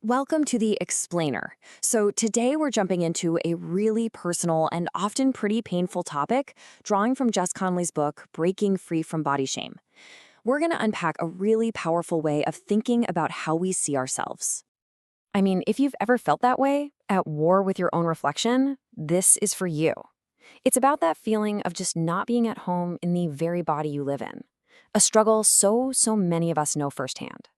Welcome to the Explainer. So, today we're jumping into a really personal and often pretty painful topic, drawing from Jess Connolly's book, Breaking Free from Body Shame. We're going to unpack a really powerful way of thinking about how we see ourselves. I mean, if you've ever felt that way, at war with your own reflection, this is for you. It's about that feeling of just not being at home in the very body you live in. A struggle so many of us know firsthand.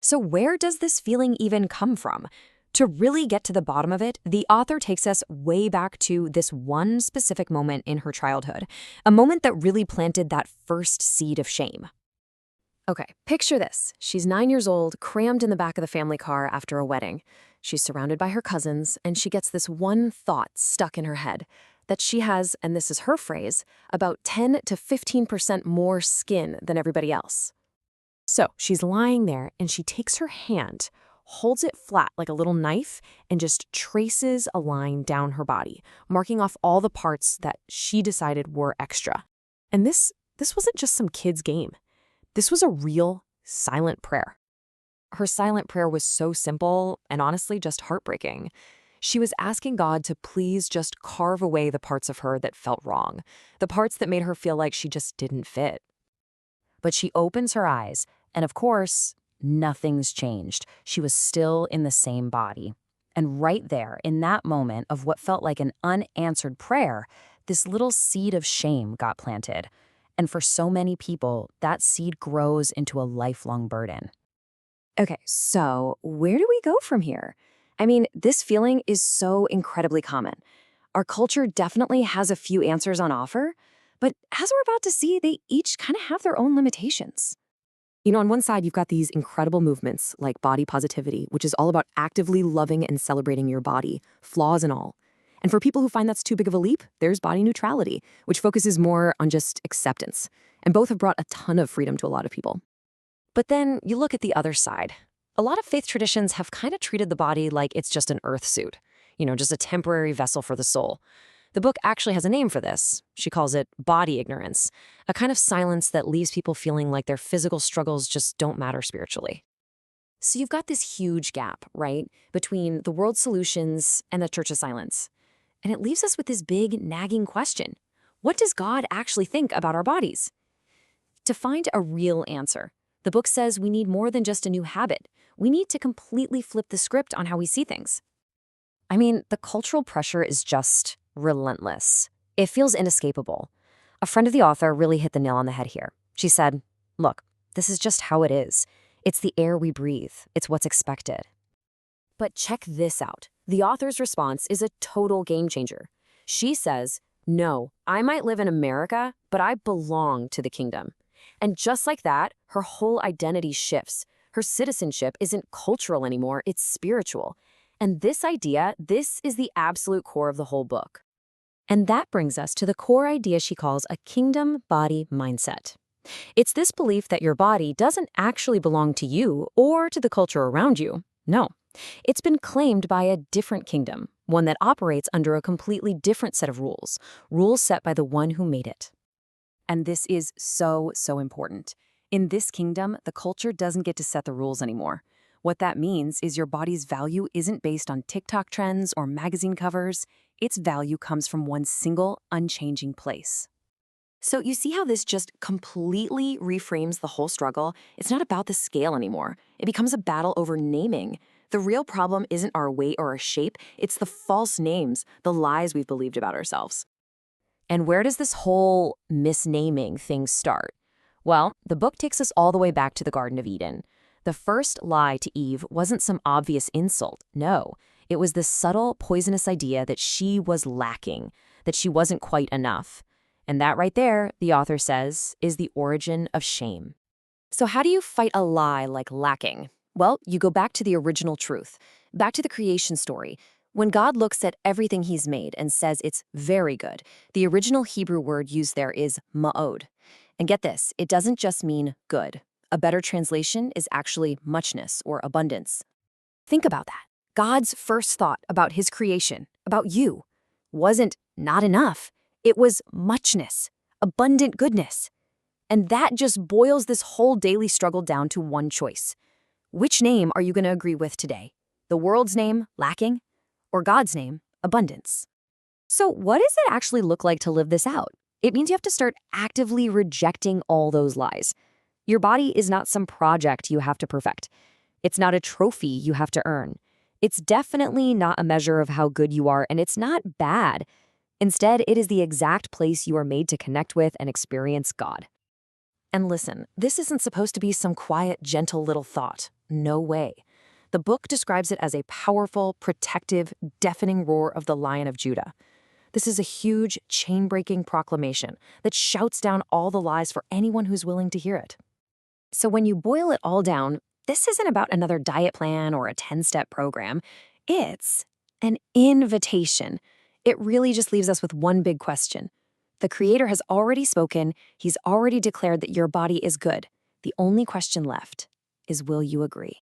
So where does this feeling even come from? To really get to the bottom of it, the author takes us way back to this one specific moment in her childhood, a moment that really planted that first seed of shame. Okay, picture this. She's 9 years old, crammed in the back of the family car after a wedding. She's surrounded by her cousins, and she gets this one thought stuck in her head, that she has, and this is her phrase, about 10 to 15% more skin than everybody else. So she's lying there and she takes her hand, holds it flat like a little knife, and just traces a line down her body, marking off all the parts that she decided were extra. And this wasn't just some kid's game. This was a real silent prayer. Her silent prayer was so simple and honestly just heartbreaking. She was asking God to please just carve away the parts of her that felt wrong, the parts that made her feel like she just didn't fit. But she opens her eyes, and of course, nothing's changed. She was still in the same body. And right there, in that moment of what felt like an unanswered prayer, this little seed of shame got planted. And for so many people, that seed grows into a lifelong burden. Okay, so where do we go from here? I mean, this feeling is so incredibly common. Our culture definitely has a few answers on offer, but as we're about to see, they each kind of have their own limitations. On one side, you've got these incredible movements like body positivity, which is all about actively loving and celebrating your body, flaws and all. And for people who find that's too big of a leap, there's body neutrality, which focuses more on just acceptance. And both have brought a ton of freedom to a lot of people. But then you look at the other side. A lot of faith traditions have kind of treated the body like it's just an earth suit, just a temporary vessel for the soul. The book actually has a name for this. She calls it body ignorance, a kind of silence that leaves people feeling like their physical struggles just don't matter spiritually. So you've got this huge gap, right, between the world's solutions and the church's silence. And it leaves us with this big, nagging question. What does God actually think about our bodies? To find a real answer, the book says we need more than just a new habit. We need to completely flip the script on how we see things. I mean, the cultural pressure is just relentless. It feels inescapable. A friend of the author really hit the nail on the head here. She said, look, this is just how it is. It's the air we breathe. It's what's expected. But check this out. The author's response is a total game changer. She says, no, I might live in America, but I belong to the kingdom. And just like that, her whole identity shifts. Her citizenship isn't cultural anymore, it's spiritual. And this idea, this is the absolute core of the whole book. And that brings us to the core idea she calls a kingdom body mindset. It's this belief that your body doesn't actually belong to you or to the culture around you. No, it's been claimed by a different kingdom, one that operates under a completely different set of rules, rules set by the one who made it. And this is so important. In this kingdom, the culture doesn't get to set the rules anymore. What that means is your body's value isn't based on TikTok trends or magazine covers. Its value comes from one single, unchanging place. So you see how this just completely reframes the whole struggle? It's not about the scale anymore. It becomes a battle over naming. The real problem isn't our weight or our shape. It's the false names, the lies we've believed about ourselves. And where does this whole misnaming thing start? Well, the book takes us all the way back to the Garden of Eden. The first lie to Eve wasn't some obvious insult. No, it was the subtle, poisonous idea that she was lacking, that she wasn't quite enough. And that right there, the author says, is the origin of shame. So how do you fight a lie like lacking? Well, you go back to the original truth, back to the creation story. When God looks at everything he's made and says it's very good, the original Hebrew word used there is ma'od. And get this, it doesn't just mean good. A better translation is actually muchness or abundance. Think about that. God's first thought about his creation, about you, wasn't not enough. It was muchness, abundant goodness. And that just boils this whole daily struggle down to one choice. Which name are you going to agree with today? The world's name, lacking, or God's name, abundance. So what does it actually look like to live this out? It means you have to start actively rejecting all those lies. Your body is not some project you have to perfect. It's not a trophy you have to earn. It's definitely not a measure of how good you are, and it's not bad. Instead, it is the exact place you are made to connect with and experience God. And listen, this isn't supposed to be some quiet, gentle little thought. No way. The book describes it as a powerful, protective, deafening roar of the Lion of Judah. This is a huge, chain-breaking proclamation that shouts down all the lies for anyone who's willing to hear it. So when you boil it all down, this isn't about another diet plan or a 10-step program. It's an invitation. It really just leaves us with one big question. The Creator has already spoken. He's already declared that your body is good. The only question left is, will you agree?